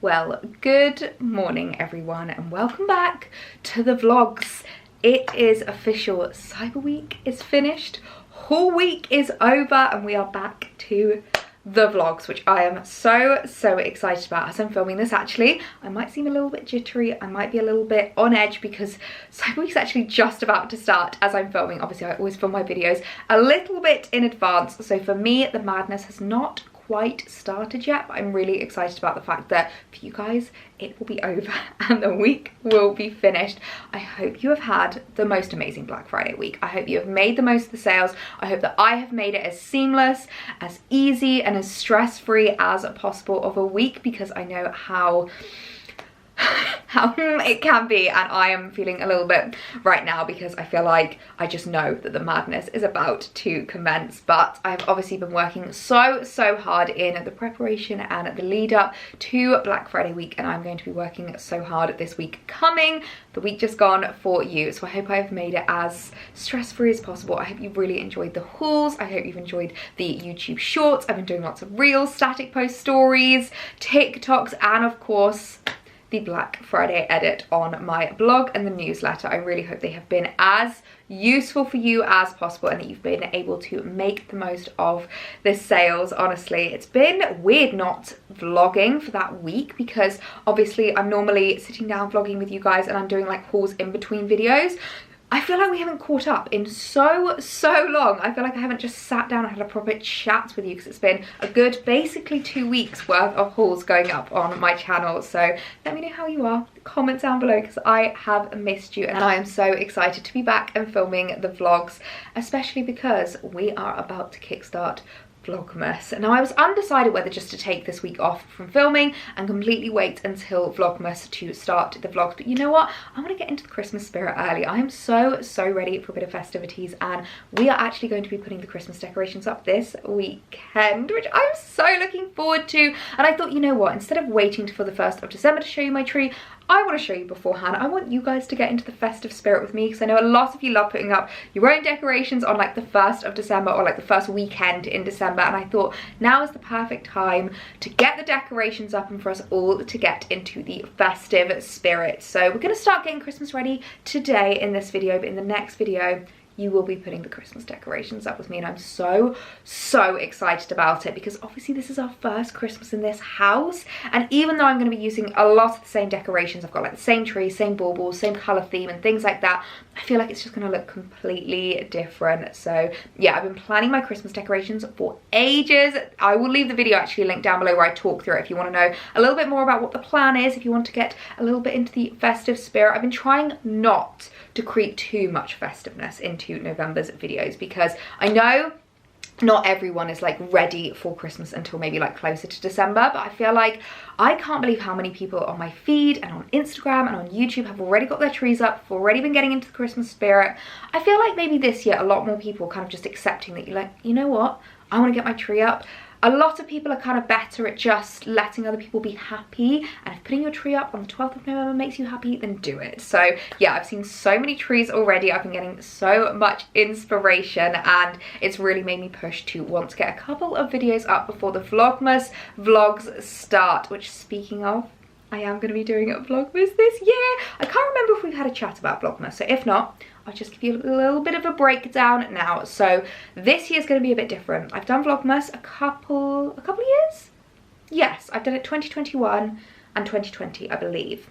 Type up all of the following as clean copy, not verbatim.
Well, good morning everyone and welcome back to the vlogs. It is official, Cyber Week is finished, haul week is over and we are back to the vlogs, which I am so excited about. As I'm filming this, actually I might seem a little bit jittery, I might be a little bit on edge because Cyber Week's actually just about to start as I'm filming. Obviously I always film my videos a little bit in advance, so for me the madness has not quite started yet, but I'm really excited about the fact that for you guys it will be over and the week will be finished. I hope you have had the most amazing Black Friday week. I hope you have made the most of the sales. I hope that I have made it as seamless, as easy and as stress-free as possible of a week, because I know how it can be, and I am feeling a little bit right now because I feel like I just know that the madness is about to commence. But I've obviously been working so hard in the preparation and the lead up to Black Friday week, and I'm going to be working so hard this week coming, the week just gone, for you. So I hope I've made it as stress-free as possible. I hope you've really enjoyed the hauls. I hope you've enjoyed the YouTube shorts. I've been doing lots of reels, static post stories, TikToks, and of course the Black Friday edit on my blog and the newsletter. I really hope they have been as useful for you as possible and that you've been able to make the most of the sales. Honestly, it's been weird not vlogging for that week because obviously I'm normally sitting down vlogging with you guys and I'm doing like hauls in between videos. I feel like we haven't caught up in so long. I feel like I haven't just sat down and had a proper chat with you because it's been a good basically 2 weeks worth of hauls going up on my channel. So let me know how you are. Comment down below because I have missed you and I am so excited to be back and filming the vlogs, especially because we are about to kickstart Vlogmas. Now I was undecided whether just to take this week off from filming and completely wait until Vlogmas to start the vlogs, but you know what, I want to get into the Christmas spirit early. I am so ready for a bit of festivities, and we are actually going to be putting the Christmas decorations up this weekend, which I'm so looking forward to. And I thought, you know what, instead of waiting for the 1st of December to show you my tree, I want to show you beforehand. I want you guys to get into the festive spirit with me because I know a lot of you love putting up your own decorations on like the 1st of December or like the first weekend in December, and I thought now is the perfect time to get the decorations up and for us all to get into the festive spirit. So we're going to start getting Christmas ready today in this video, but in the next video you will be putting the Christmas decorations up with me, and I'm so excited about it because obviously this is our first Christmas in this house, and even though I'm going to be using a lot of the same decorations, I've got like the same tree, same baubles, same colour theme and things like that, I feel like it's just going to look completely different. So yeah, I've been planning my Christmas decorations for ages. I will leave the video actually linked down below where I talk through it if you want to know a little bit more about what the plan is, if you want to get a little bit into the festive spirit. I've been trying not to create too much festiveness into November's videos because I know not everyone is like ready for Christmas until maybe like closer to December, but I feel like I can't believe how many people on my feed and on Instagram and on YouTube have already got their trees up, have already been getting into the Christmas spirit. I feel like maybe this year a lot more people kind of just accepting that you're like, you know what, I want to get my tree up. A lot of people are kind of better at just letting other people be happy, and if putting your tree up on the 12th of November makes you happy, then do it. So yeah, I've seen so many trees already. I've been getting so much inspiration and it's really made me push to want to get a couple of videos up before the Vlogmas vlogs start, which, speaking of, I am going to be doing a Vlogmas this year. I can't remember if we've had a chat about Vlogmas, so if not, I'll just give you a little bit of a breakdown now. So this year's going to be a bit different. I've done Vlogmas a couple of years? Yes, I've done it 2021 and 2020, I believe.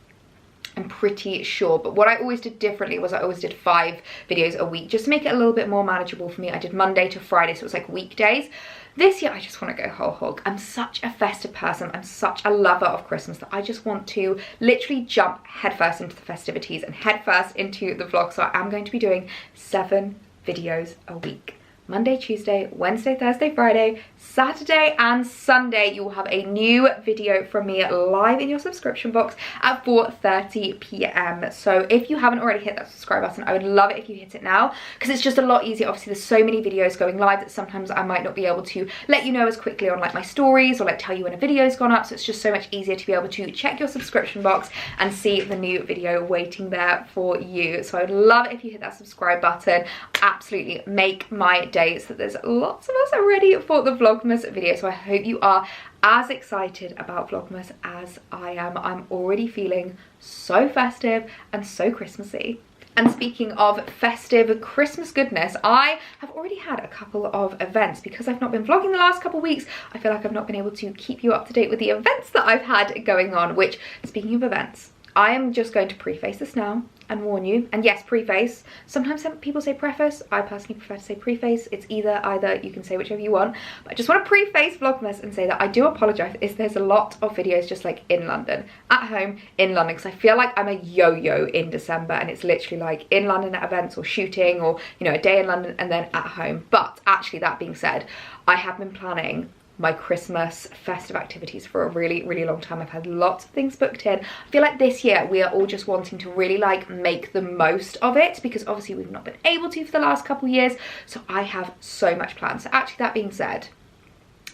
I'm pretty sure, but what I always did differently was I always did 5 videos a week just to make it a little bit more manageable for me. I did Monday to Friday, so it was like weekdays. This year I just want to go whole hog. I'm such a festive person, I'm such a lover of Christmas that I just want to literally jump headfirst into the festivities and headfirst into the vlog. So I'm going to be doing 7 videos a week. Monday, Tuesday, Wednesday, Thursday, Friday, Saturday and Sunday. You will have a new video from me live in your subscription box at 4:30 p.m. So if you haven't already hit that subscribe button, I would love it if you hit it now because it's just a lot easier. Obviously there's so many videos going live that sometimes I might not be able to let you know as quickly on like my stories or like tell you when a video's gone up, so it's just so much easier to be able to check your subscription box and see the new video waiting there for you. So I would love it if you hit that subscribe button. Absolutely make my day. updates that there's lots of us ready for the Vlogmas video, so I hope you are as excited about Vlogmas as I am. I'm already feeling so festive and so Christmassy. And speaking of festive Christmas goodness, I have already had a couple of events. Because I've not been vlogging the last couple of weeks, I feel like I've not been able to keep you up to date with the events that I've had going on, which, speaking of events, I am just going to preface this now and warn you. And yes, preface. Sometimes some people say preface. I personally prefer to say preface. It's either, you can say whichever you want. But I just want to preface Vlogmas and say that I do apologise if there's a lot of videos just like in London, at home in London, because I feel like I'm a yo-yo in December, and it's literally like in London at events or shooting, or, you know, a day in London and then at home. But actually, that being said, I have been planning my Christmas festive activities for a really long time. I've had lots of things booked in. I feel like this year we are all just wanting to really like make the most of it, because obviously we've not been able to for the last couple of years, so I have so much planned. So actually, that being said,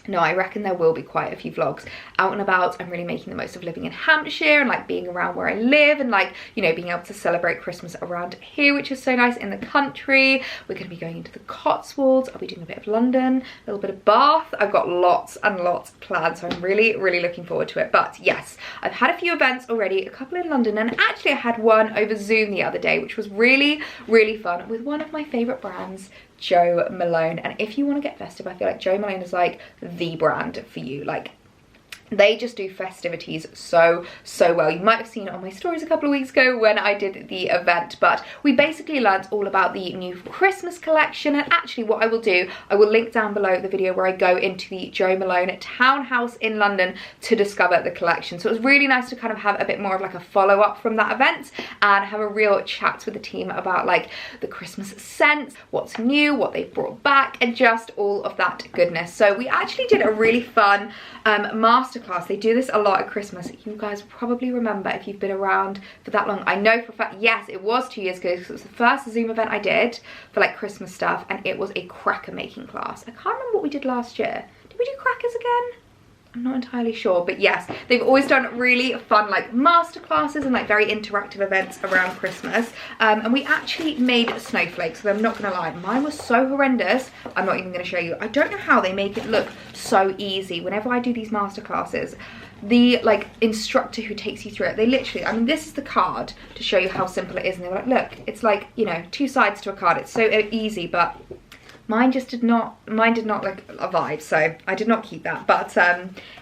no, I reckon there will be quite a few vlogs out and about. I'm really making the most of living in Hampshire and like being around where I live, and like, you know, being able to celebrate Christmas around here, which is so nice, in the country. We're going to be going into the Cotswolds. I'll be doing a bit of London, a little bit of Bath. I've got lots and lots planned, so I'm really looking forward to it. But yes, I've had a few events already, a couple in London, and actually I had one over Zoom the other day, which was really fun, with one of my favourite brands, Jo Malone. And if you want to get festive, I feel like Jo Malone is like the brand for you. Like, they just do festivities so well. You might have seen it on my stories a couple of weeks ago when I did the event, but we basically learned all about the new Christmas collection. And actually, what I will do, I will link down below the video where I go into the Jo Malone townhouse in London to discover the collection. So it was really nice to kind of have a bit more of like a follow-up from that event and have a real chat with the team about like the Christmas scents, what's new, what they've brought back, and just all of that goodness. So we actually did a really fun masterclass. They do this a lot at Christmas. You guys probably remember if you've been around for that long. I know for a fact, yes, it was 2 years ago, because it was the first Zoom event I did for like Christmas stuff, and it was a cracker making class. I can't remember what we did last year. Did we do crackers again? I'm not entirely sure, but yes, they've always done really fun like master classes and like very interactive events around Christmas. And we actually made snowflakes, so I'm not gonna lie, mine was so horrendous. I'm not even gonna show you. I don't know how they make it look so easy. Whenever I do these master classes, the like instructor who takes you through it, they literally, I mean, this is the card to show you how simple it is, and they were like, look, it's like, you know, 2 sides to a card. It's so easy, but mine did not like a vibe, so I did not keep that. But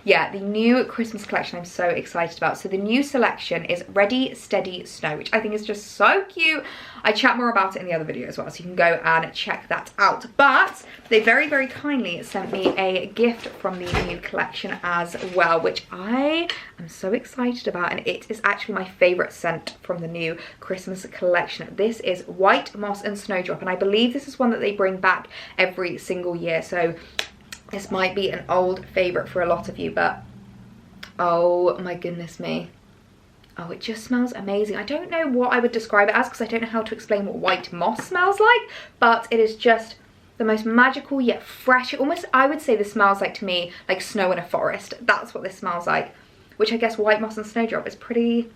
yeah, the new Christmas collection I'm so excited about. So the new selection is Ready Steady Snow, which I think is just so cute. I chat more about it in the other video as well, so you can go and check that out. But they very kindly sent me a gift from the new collection as well, which I am so excited about, and it is actually my favourite scent from the new Christmas collection. This is White Moss and Snowdrop, and I believe this is one that they bring back every single year, so this might be an old favourite for a lot of you, but oh my goodness me. Oh, it just smells amazing. I don't know what I would describe it as, because I don't know how to explain what white moss smells like, but it is just the most magical yet fresh. Almost, I would say this smells like, to me, like snow in a forest. That's what this smells like, which I guess White Moss and Snowdrop is pretty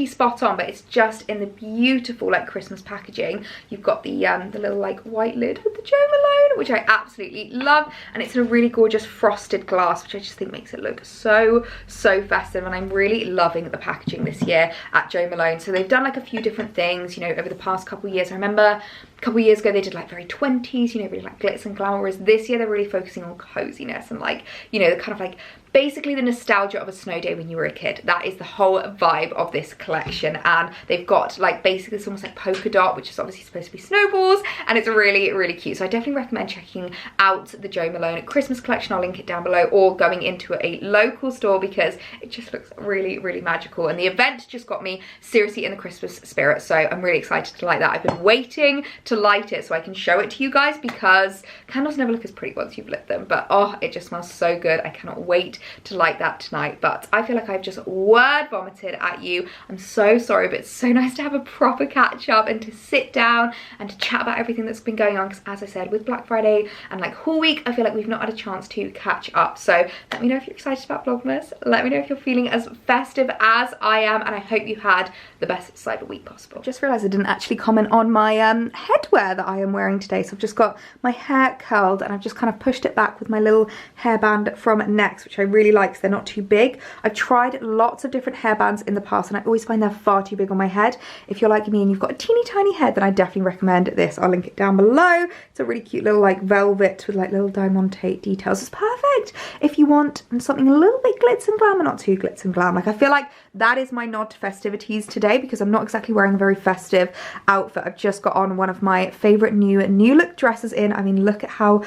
spot on, but it's just in the beautiful like Christmas packaging. You've got the little like white lid with the Jo Malone, which I absolutely love, and it's in a really gorgeous frosted glass, which I just think makes it look so festive. And I'm really loving the packaging this year at Jo Malone. So they've done like a few different things, you know, over the past couple of years. I remember a couple of years ago they did like very 20s, you know, really like glitz and glamour, whereas this year they're really focusing on coziness and like, you know, the kind of like basically the nostalgia of a snow day when you were a kid. That is the whole vibe of this collection. And they've got like basically it's almost like polka dot, which is obviously supposed to be snowballs, and it's really cute. So I definitely recommend checking out the Jo Malone Christmas collection. I'll link it down below, or going into a local store, because it just looks really magical. And the event just got me seriously in the Christmas spirit, so I'm really excited to light that. I've been waiting to light it so I can show it to you guys, because candles never look as pretty once you've lit them, but oh, it just smells so good. I cannot wait to light that tonight. But I feel like I've just word vomited at you. I'm so sorry, but it's so nice to have a proper catch up and to sit down and to chat about everything that's been going on, because as I said, with Black Friday and like Haul Week, I feel like we've not had a chance to catch up. So let me know if you're excited about Vlogmas, let me know if you're feeling as festive as I am, and I hope you had the best Cyber Week possible. Just realised I didn't actually comment on my head headwear that I am wearing today. So I've just got my hair curled and I've just kind of pushed it back with my little hairband from Next, which I really like because they're not too big. I've tried lots of different hairbands in the past and I always find they're far too big on my head. If you're like me and you've got a teeny tiny head, then I definitely recommend this. I'll link it down below. It's a really cute little like velvet with like little diamante details. It's perfect if you want something a little bit glitz and glam, but not too glitz and glam. Like, I feel like that is my nod to festivities today because I'm not exactly wearing a very festive outfit. I've just got on one of my favorite new look dresses in. I mean, look at how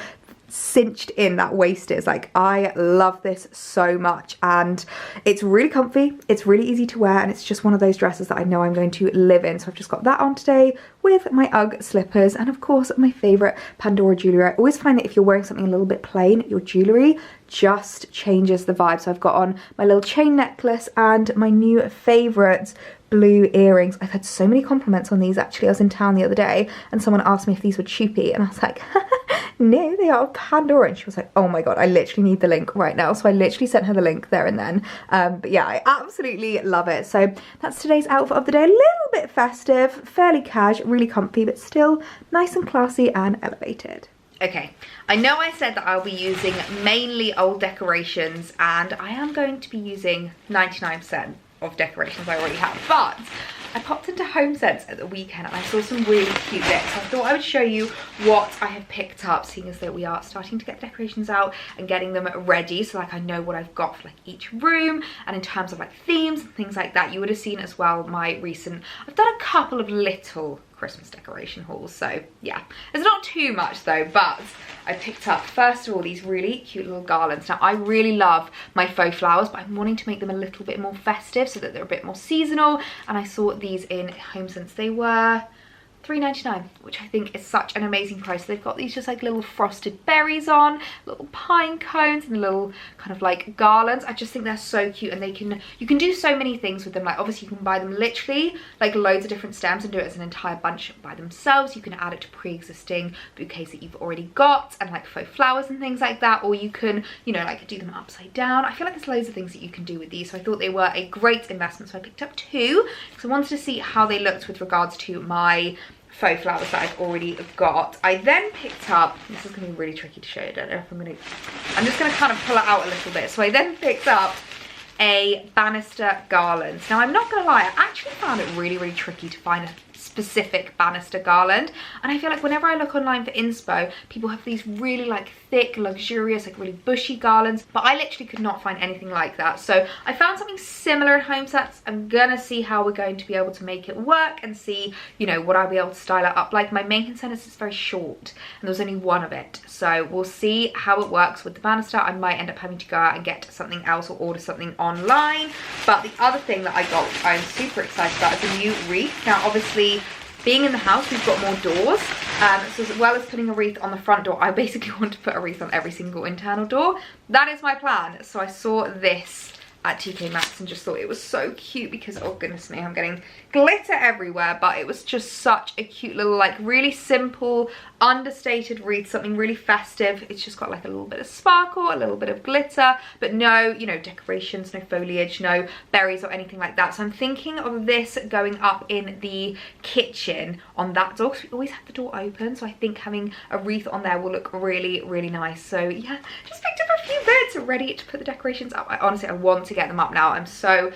cinched in that waist is. Like, I love this so much and it's really comfy, it's really easy to wear, and it's just one of those dresses that I know I'm going to live in. So I've just got that on today with my UGG slippers and of course my favorite Pandora jewelry. I always find that if you're wearing something a little bit plain, your jewelry just changes the vibe. So I've got on my little chain necklace and my new favorite blue earrings. I've had so many compliments on these actually. I was in town the other day and someone asked me if these were cheapy and I was like, no, they are Pandora. And she was like, oh my god, I literally need the link right now. So I literally sent her the link there and then. But yeah, I absolutely love it. So that's today's outfit of the day. A little bit festive, fairly cash, really comfy, but still nice and classy and elevated. Okay, I know I said that I'll be using mainly old decorations and I am going to be using 99% of decorations I already have, but I popped into HomeSense at the weekend and I saw some really cute bits. So I thought I would show you what I have picked up, seeing as that we are starting to get the decorations out and getting them ready. So like I know what I've got for like each room, and in terms of like themes and things like that. You would have seen as well my recent, I've done a couple of little Christmas decoration hauls, so yeah, it's not too much though. But I picked up first of all these really cute little garlands. Now I really love my faux flowers, but I'm wanting to make them a little bit more festive so that they're a bit more seasonal, and I saw these in HomeSense. They were $3.99, which I think is such an amazing price. They've got these just like little frosted berries on, little pine cones and little kind of like garlands. I just think they're so cute, and you can do so many things with them. Like obviously you can buy them literally like loads of different stems and do it as an entire bunch by themselves. You can add it to pre-existing bouquets that you've already got and like faux flowers and things like that, or you can, you know, like do them upside down. I feel like there's loads of things that you can do with these, so I thought they were a great investment. So I picked up two because I wanted to see how they looked with regards to my faux flowers that I've already got. I then picked up, this is going to be really tricky to show you, I don't know if I'm just going to kind of pull it out a little bit. So I then picked up a banister garland. Now I'm not going to lie, I actually found it really, really tricky to find a specific banister garland, and I feel like whenever I look online for inspo, people have these really like thick, luxurious, like really bushy garlands, but I literally could not find anything like that. So I found something similar in HomeSense. I'm gonna see how we're going to be able to make it work and see, you know, would I be able to style it up. Like my main concern is it's very short and there's only one of it, so we'll see how it works with the banister. I might end up having to go out and get something else or order something online. But the other thing that I got, which I'm super excited about, is a new wreath. Now obviously being in the house, we've got more doors, so as well as putting a wreath on the front door, I basically want to put a wreath on every single internal door. That is my plan. So I saw this at TK Maxx and just thought it was so cute because, oh goodness me, I'm getting glitter everywhere, but it was just such a cute little, like, really simple, understated wreath, something really festive. It's just got like a little bit of sparkle, a little bit of glitter, but no, you know, decorations, no foliage, no berries or anything like that. So I'm thinking of this going up in the kitchen on that door, because we always have the door open, so I think having a wreath on there will look really, really nice. So yeah, just picked up a few bits ready to put the decorations up. I want to get them up now. I'm so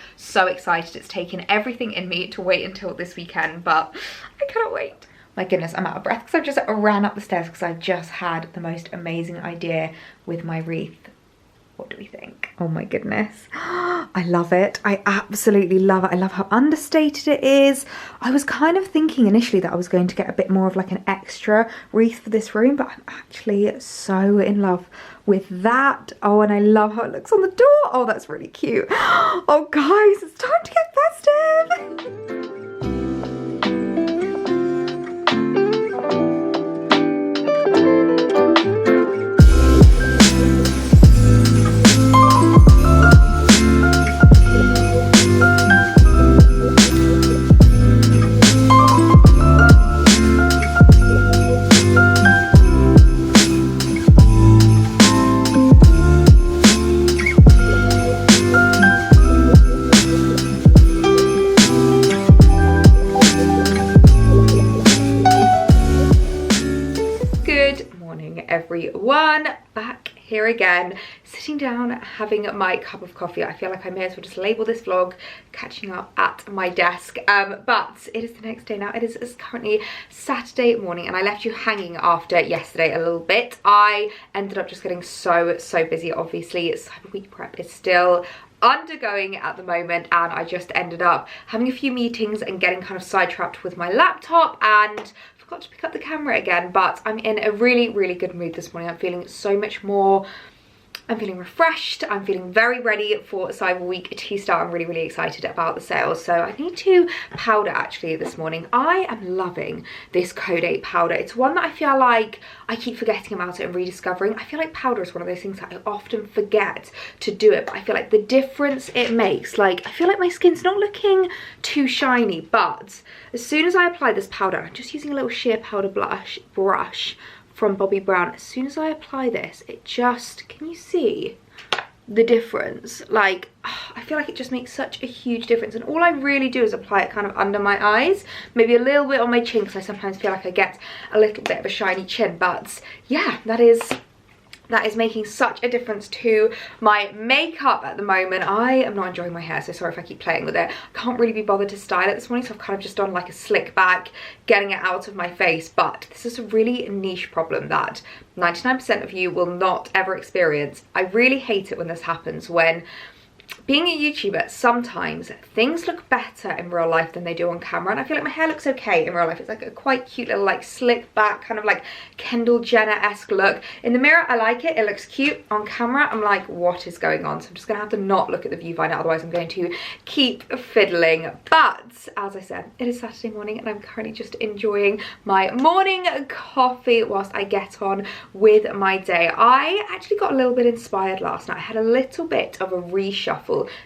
excited. It's taken everything in me to wait until this weekend, but I cannot wait. My goodness, I'm out of breath because I've just ran up the stairs because I just had the most amazing idea with my wreath. What do we think? Oh my goodness. I love it. I absolutely love it. I love how understated it is. I was kind of thinking initially that I was going to get a bit more of like an extra wreath for this room, but I'm actually so in love with that. Oh, and I love how it looks on the door. Oh, that's really cute. Oh guys, it's time to get festive. everyone, back here again, sitting down having my cup of coffee. I feel like I may as well just label this vlog catching up at my desk, but it is the next day now. It's currently Saturday morning, and I left you hanging after yesterday a little bit. I ended up just getting so busy. Obviously Cyber Week prep is still undergoing at the moment, and I just ended up having a few meetings and getting kind of sidetracked with my laptop and forgot to pick up the camera again. But I'm in a really good mood this morning. I'm feeling so much more, I'm feeling refreshed. I'm feeling very ready for Cyber Week to start. I'm really excited about the sales. So I need to powder actually this morning. I am loving this Code 8 powder. It's one that I feel like I keep forgetting about it and rediscovering. I feel like powder is one of those things that I often forget to do it, but I feel like the difference it makes, like I feel like my skin's not looking too shiny, but as soon as I apply this powder, I'm just using a little sheer powder brush from Bobbi Brown. As soon as I apply this, it just, can you see the difference? Like, I feel like it just makes such a huge difference, and all I really do is apply it kind of under my eyes, maybe a little bit on my chin, because I sometimes feel like I get a little bit of a shiny chin. But yeah, that is making such a difference to my makeup at the moment. I am not enjoying my hair, so sorry if I keep playing with it. I can't really be bothered to style it this morning, so I've kind of just done like a slick back, getting it out of my face. But this is a really niche problem that 99% of you will not ever experience. I really hate it when this happens, when being a YouTuber, sometimes things look better in real life than they do on camera, and I feel like my hair looks okay in real life. It's like a quite cute little like slick back, kind of like Kendall Jenner-esque look. In the mirror I like it, it looks cute. On camera I'm like, what is going on? So I'm just gonna have to not look at the viewfinder, otherwise I'm going to keep fiddling. But as I said, it is Saturday morning, and I'm currently just enjoying my morning coffee whilst I get on with my day. I actually got a little bit inspired last night. I had a little bit of a reshuffle.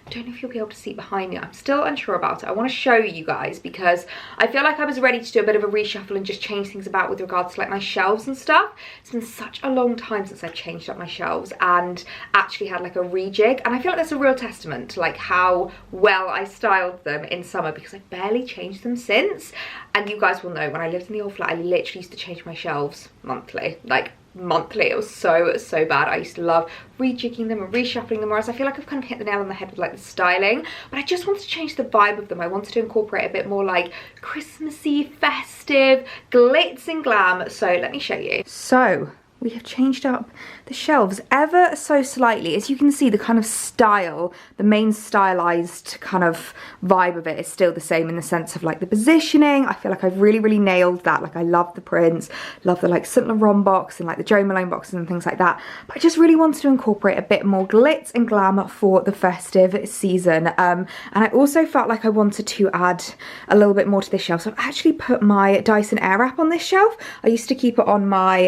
Don't know if you'll be able to see behind me. I'm still unsure about it. I want to show you guys because I feel like I was ready to do a bit of a reshuffle and just change things about with regards to like my shelves and stuff. It's been such a long time since I've changed up my shelves and actually had like a rejig, and I feel like that's a real testament to like how well I styled them in summer, because I barely changed them since. And you guys will know, when I lived in the old flat, I literally used to change my shelves monthly, like monthly. It was so bad. I used to love rejigging them and reshuffling them, whereas I feel like I've kind of hit the nail on the head with like the styling, but I just wanted to change the vibe of them. I wanted to incorporate a bit more like Christmassy, festive, glitz and glam. So let me show you. So we have changed up the shelves ever so slightly. As you can see, the kind of style, the main stylized kind of vibe of it is still the same in the sense of like the positioning. I feel like I've really nailed that. Like I love the prints, love the like Saint Laurent box and like the Jo Malone boxes and things like that. But I just really wanted to incorporate a bit more glitz and glam for the festive season. And I also felt like I wanted to add a little bit more to this shelf. So I've actually put my Dyson Airwrap on this shelf. I used to keep it on my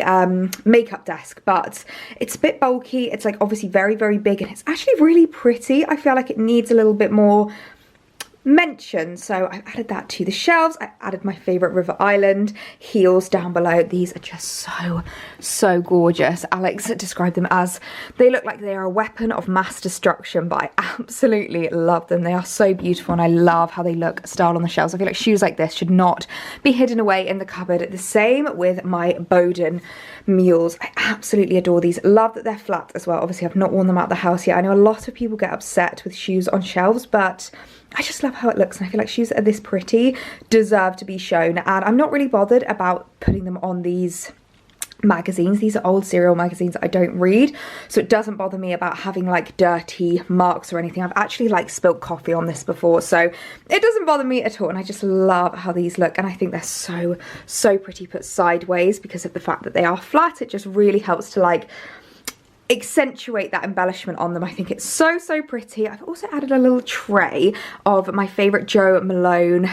makeup desk, but it's a bit bulky. It's like obviously very big, and it's actually really pretty. I feel like it needs a little bit more mention, so I've added that to the shelves. I added my favorite River Island heels down below. These are just so gorgeous. Alex described them as, they look like they are a weapon of mass destruction, but I absolutely love them. They are so beautiful, and I love how they look styled on the shelves. I feel like shoes like this should not be hidden away in the cupboard. The same with my Bowden mules. I absolutely adore these. Love that they're flat as well. Obviously I've not worn them out the house yet. I know a lot of people get upset with shoes on shelves, but I just love how it looks, and I feel like shoes that are this pretty deserve to be shown. And I'm not really bothered about putting them on these magazines. These are old cereal magazines that I don't read, so it doesn't bother me about having like dirty marks or anything. I've actually like spilt coffee on this before, so it doesn't bother me at all. And I just love how these look, and I think they're so pretty put sideways because of the fact that they are flat. It just really helps to like accentuate that embellishment on them. I think it's so pretty. I've also added a little tray of my favorite Jo Malone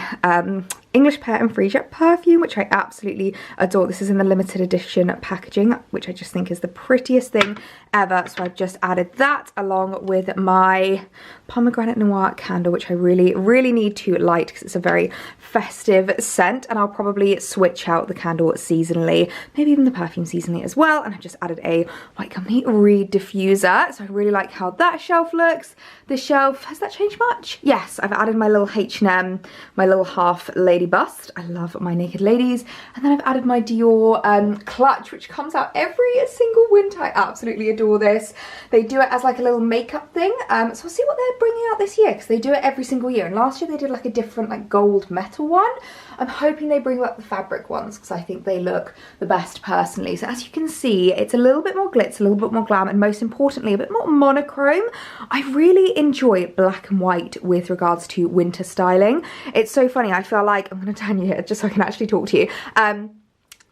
English Pear and Freesia perfume, which I absolutely adore. This is in the limited edition packaging, which I just think is the prettiest thing ever. So I've just added that along with my pomegranate noir candle, which I really need to light because it's a very festive scent, and I'll probably switch out the candle seasonally, maybe even the perfume seasonally as well. And I've just added a white complete reed diffuser, so I really like how that shelf looks. This shelf, has that changed much? Yes, I've added my little H&M, my little half lady lady bust. I love my naked ladies. And then I've added my Dior clutch, which comes out every single winter. I absolutely adore this. They do it as like a little makeup thing. So I'll see what they're bringing out this year, because they do it every single year. And last year they did like a different like gold metal one. I'm hoping they bring back the fabric ones, because I think they look the best personally. So as you can see, it's a little bit more glitz, a little bit more glam, and most importantly, a bit more monochrome. I really enjoy black and white with regards to winter styling. It's so funny, I feel like, I'm going to turn you here just so I can actually talk to you.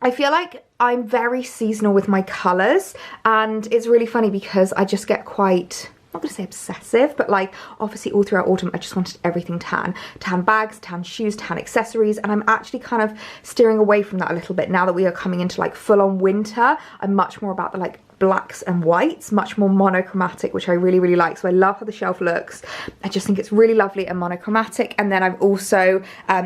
I feel like I'm very seasonal with my colours, and it's really funny because I just get quite, I'm not going to say obsessive, but like obviously all throughout autumn I just wanted everything tan. Tan bags, tan shoes, tan accessories, and I'm actually kind of steering away from that a little bit now that we are coming into like full on winter. I'm much more about the like blacks and whites, much more monochromatic, which I really, really like. So I love how the shelf looks. I just think it's really lovely and monochromatic. And then I've also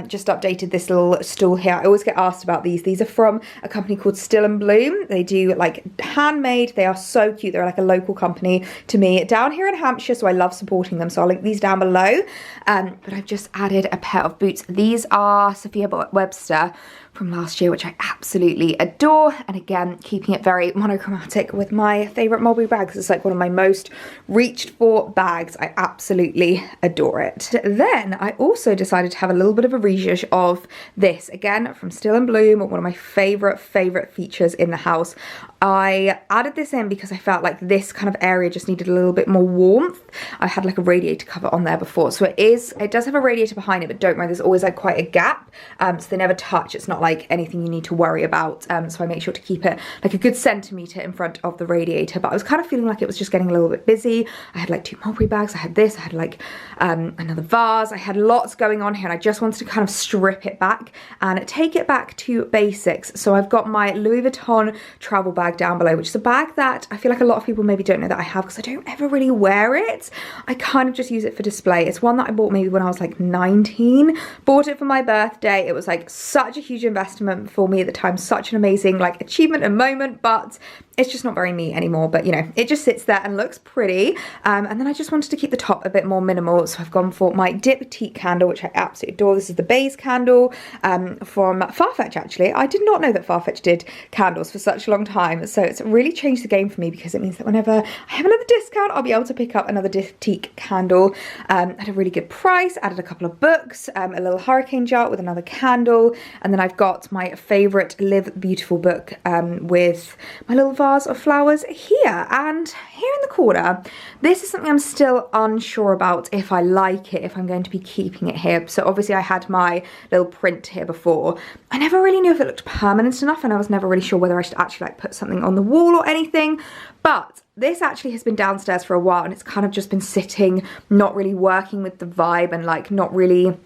just updated this little stool here. I always get asked about these. These are from a company called Still and Bloom. They do like handmade. They are so cute. They're like a local company to me down here in Hampshire, so I love supporting them. So I'll link these down below. But I've just added a pair of boots. These are Sophia Webster from last year, which I absolutely adore. And again, keeping it very monochromatic with my favorite Mulberry bags. It's like one of my most reached for bags. I absolutely adore it. Then I also decided to have a little bit of a rezhuzh of this, again from Still and Bloom, one of my favorite features in the house. I added this in because I felt like this kind of area just needed a little bit more warmth. I had like a radiator cover on there before, so it does have a radiator behind it, but don't worry, there's always like quite a gap, so they never touch. It's not like anything you need to worry about, so I make sure to keep it like a good centimetre in front of the radiator. But I was kind of feeling like it was just getting a little bit busy. I had like 2 Mulberry bags, I had this, I had like another vase, I had lots going on here, and I just wanted to kind of strip it back and take it back to basics. So I've got my Louis Vuitton travel bag down below, which is a bag that I feel like a lot of people maybe don't know that I have, because I don't ever really wear it. I kind of just use it for display. It's one that I bought maybe when I was like 19, bought it for my birthday. It was like such a huge investment for me at the time, such an amazing like achievement and moment, but it's just not very me anymore. But you know, it just sits there and looks pretty. And then I just wanted to keep the top a bit more minimal, so I've gone for my Petite candle, which I absolutely adore. This is the Baize candle from Farfetch. Actually, I did not know that Farfetch did candles for such a long time, so it's really changed the game for me, because it means that whenever I have another discount, I'll be able to pick up another Petite candle at a really good price. Added a couple of books, a little hurricane jar with another candle, and then I've got my favourite Live Beautiful book with my little vase of flowers here. And here in the corner, this is something I'm still unsure about if I like it, if I'm going to be keeping it here. So obviously I had my little print here before. I never really knew if it looked permanent enough, and I was never really sure whether I should actually like put something on the wall or anything. But this actually has been downstairs for a while, and it's kind of just been sitting, not really working with the vibe, and like not really,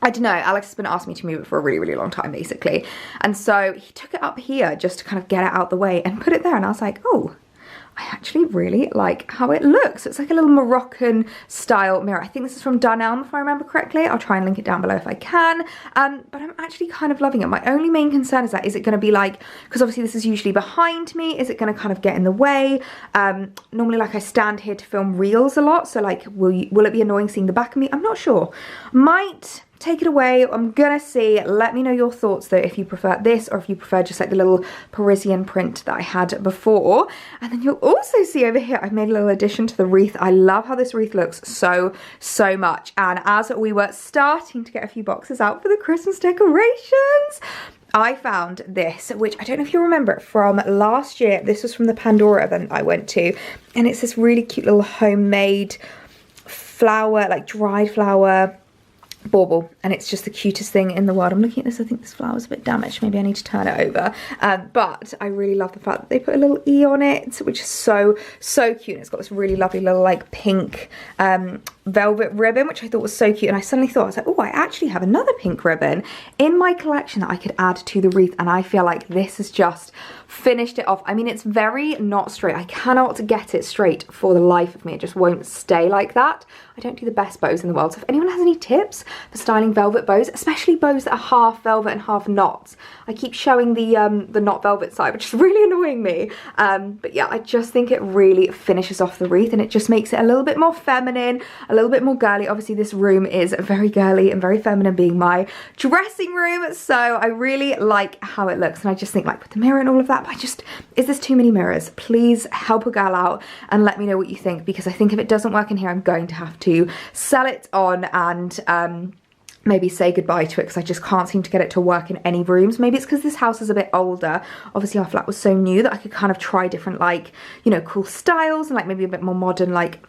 I don't know, Alex has been asking me to move it for a really, really long time, basically. And so he took it up here just to kind of get it out the way and put it there. And I was like, oh, I actually really like how it looks. It's like a little Moroccan style mirror. I think this is from Dunelm, if I remember correctly. I'll try and link it down below if I can. But I'm actually kind of loving it. My only main concern is that, is it going to be like, because obviously this is usually behind me, is it going to kind of get in the way? Normally like I stand here to film reels a lot, so like will it be annoying seeing the back of me? I'm not sure. Might take it away. I'm gonna see. Let me know your thoughts though, if you prefer this or if you prefer just like the little Parisian print that I had before. And then you'll also see over here, I've made a little addition to the wreath. I love how this wreath looks so much. And as we were starting to get a few boxes out for the Christmas decorations, I found this, which I don't know if you remember it from last year. This was from the Pandora event I went to, and it's this really cute little homemade flower, like dried flower bauble, and it's just the cutest thing in the world. I'm looking at this, I think this flower's a bit damaged, maybe I need to turn it over, but I really love the fact that they put a little E on it, which is so cute. And it's got this really lovely little like pink velvet ribbon, which I thought was so cute. And I suddenly thought, I was like, oh, I actually have another pink ribbon in my collection that I could add to the wreath, and I feel like this has just finished it off. I mean, it's very not straight. I cannot get it straight for the life of me. It just won't stay like that. I don't do the best bows in the world, so if anyone has any tips for styling velvet bows, especially bows that are half velvet and half knots. I keep showing the not velvet side, which is really showing me. But yeah, I just think it really finishes off the wreath and it just makes it a little bit more feminine, a little bit more girly. Obviously this room is very girly and very feminine, being my dressing room, so I really like how it looks. And I just think, like, with the mirror and all of that, but is this too many mirrors? Please help a girl out and let me know what you think, because I think if it doesn't work in here, I'm going to have to sell it on and maybe say goodbye to it, because I just can't seem to get it to work in any rooms. Maybe it's because this house is a bit older. Obviously our flat was so new that I could kind of try different, like, you know, cool styles and like maybe a bit more modern, like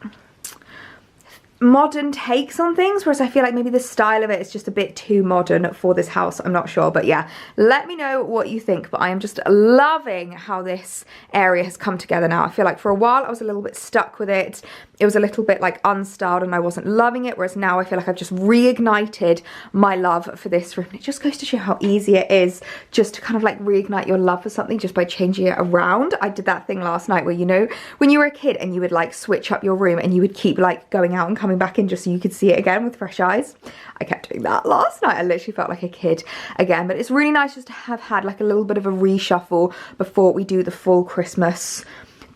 modern takes on things, whereas I feel like maybe the style of it is just a bit too modern for this house. I'm not sure, but yeah, let me know what you think. But I am just loving how this area has come together now. I feel like for a while I was a little bit stuck with it. It was a little bit like unstyled and I wasn't loving it, whereas now I feel like I've just reignited my love for this room. It just goes to show how easy it is just to kind of like reignite your love for something just by changing it around. I did that thing last night where, you know, when you were a kid and you would like switch up your room and you would keep like going out and coming back in just so you could see it again with fresh eyes. I kept doing that last night. I literally felt like a kid again. But it's really nice just to have had like a little bit of a reshuffle before we do the full Christmas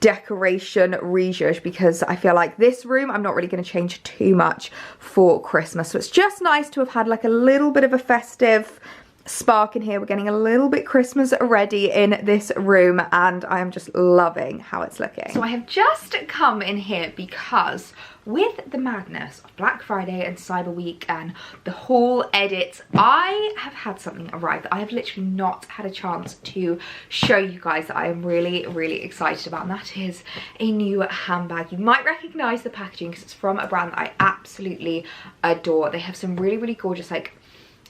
decoration rejudge, because I feel like this room I'm not really going to change too much for Christmas. So it's just nice to have had like a little bit of a festive spark in here. We're getting a little bit Christmas ready in this room and I am just loving how it's looking. So I have just come in here because with the madness of Black Friday and Cyber Week and the haul edits, I have had something arrive that I have literally not had a chance to show you guys that I am really, really excited about, and that is a new handbag. You might recognize the packaging because it's from a brand that I absolutely adore. They have some really, really gorgeous, like,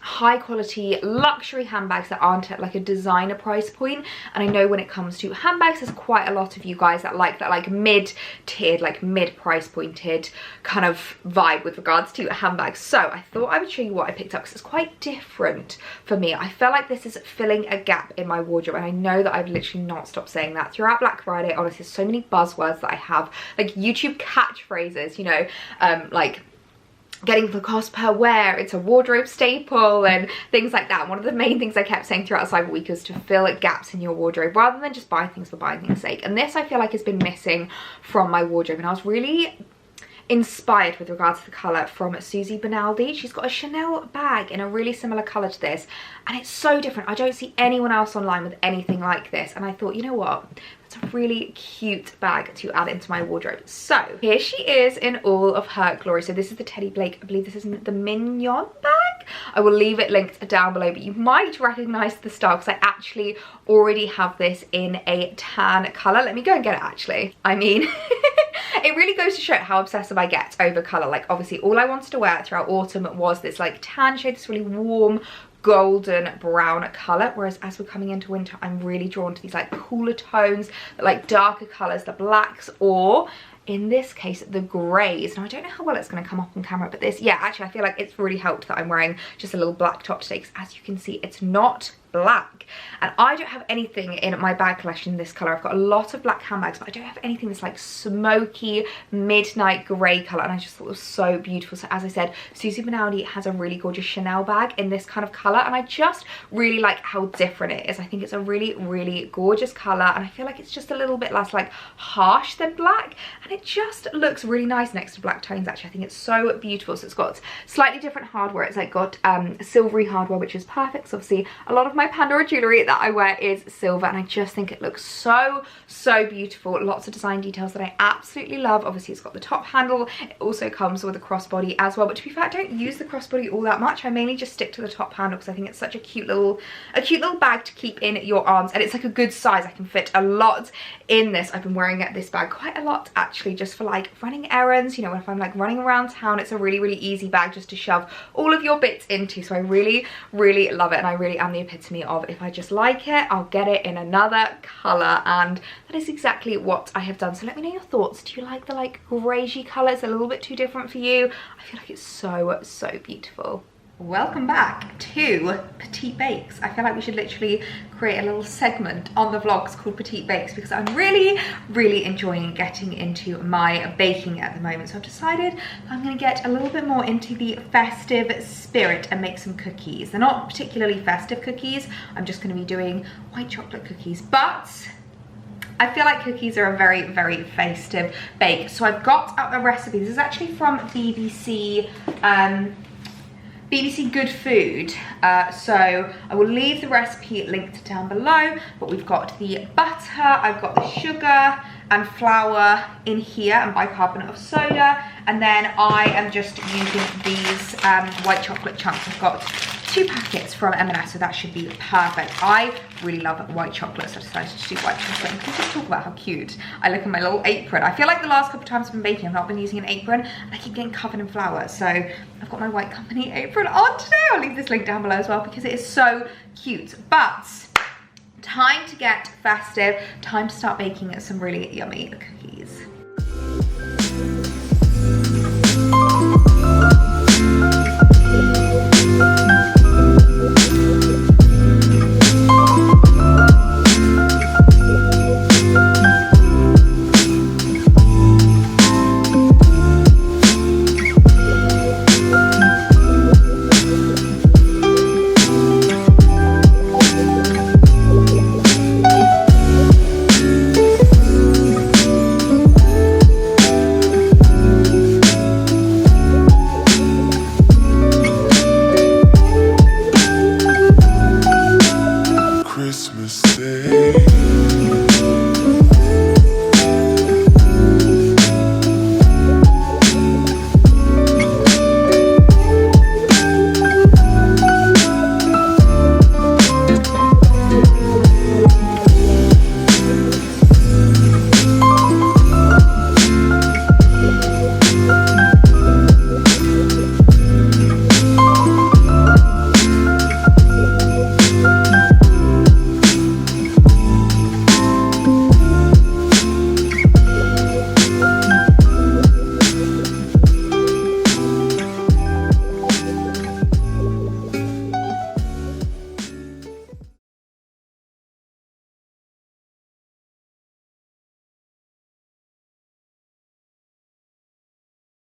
high quality luxury handbags that aren't at like a designer price point. And I know when it comes to handbags, there's quite a lot of you guys that like that like mid-tiered, like mid-price pointed kind of vibe with regards to handbags. So I thought I would show you what I picked up because it's quite different for me. I feel like this is filling a gap in my wardrobe, and I know that I've literally not stopped saying that throughout Black Friday. Honestly, so many buzzwords that I have, like YouTube catchphrases, you know, like getting the cost per wear, it's a wardrobe staple and things like that. One of the main things I kept saying throughout Cyber Week was to fill gaps in your wardrobe rather than just buy things for buying things' sake. And this I feel like has been missing from my wardrobe, and I was really inspired with regards to the colour from Susie Bonaldi. She's got a Chanel bag in a really similar colour to this, and it's so different. I don't see anyone else online with anything like this, and I thought, you know what, it's a really cute bag to add into my wardrobe. So here she is in all of her glory. So this is the Teddy Blake, I believe this is the Mignon bag. I will leave it linked down below, but you might recognize the style because I actually already have this in a tan color. Let me go and get it actually. I mean, it really goes to show how obsessive I get over color. Like obviously all I wanted to wear throughout autumn was this like tan shade, this really warm golden brown color, whereas as we're coming into winter I'm really drawn to these like cooler tones, like darker colors, the blacks, or in this case the grays. Now I don't know how well it's going to come up on camera, but this, yeah, actually I feel like it's really helped that I'm wearing just a little black top today, because as you can see it's not black, and I don't have anything in my bag collection in this color. I've got a lot of black handbags, but I don't have anything that's like smoky midnight gray color, and I just thought it was so beautiful. So as I said, Susie Bonaldi has a really gorgeous Chanel bag in this kind of color, and I just really like how different it is. I think it's a really, really gorgeous color, and I feel like it's just a little bit less like harsh than black, and it just looks really nice next to black tones. Actually, I think it's so beautiful. So it's got slightly different hardware. It's like got silvery hardware, which is perfect. So obviously a lot of my Pandora jewelry that I wear is silver, and I just think it looks so, so beautiful. Lots of design details that I absolutely love. Obviously it's got the top handle. It also comes with a crossbody as well, but to be fair, I don't use the crossbody all that much. I mainly just stick to the top handle because I think it's such a cute little bag to keep in your arms, and it's like a good size. I can fit a lot in this. I've been wearing this bag quite a lot actually, just for like running errands, you know, if I'm like running around town. It's a really, really easy bag just to shove all of your bits into. So I really, really love it, and I really am the epitome of, if I just like it, I'll get it in another color, and that is exactly what I have done. So let me know your thoughts. Do you like the like greyish colors? A little bit too different for you? I feel like it's so, so beautiful. Welcome back to Petite Bakes. I feel like we should literally create a little segment on the vlogs called Petite Bakes, because I'm really, really enjoying getting into my baking at the moment. So I've decided I'm going to get a little bit more into the festive spirit and make some cookies. They're not particularly festive cookies. I'm just going to be doing white chocolate cookies, but I feel like cookies are a very, very festive bake. So I've got out a recipe. This is actually from BBC Good Food. So I will leave the recipe linked down below, but we've got the butter, I've got the sugar and flour in here and bicarbonate of soda, and then I am just using these white chocolate chunks. I've got 2 packets from M&S, so that should be perfect. I really love white chocolate, so I decided to do white chocolate. And can I just talk about how cute I look in my little apron? I feel like the last couple of times I've been baking, I've not been using an apron, and I keep getting covered in flour. So I've got my White Company apron on today. I'll leave this link down below as well because it is so cute. But time to get festive, time to start baking some really yummy cookies.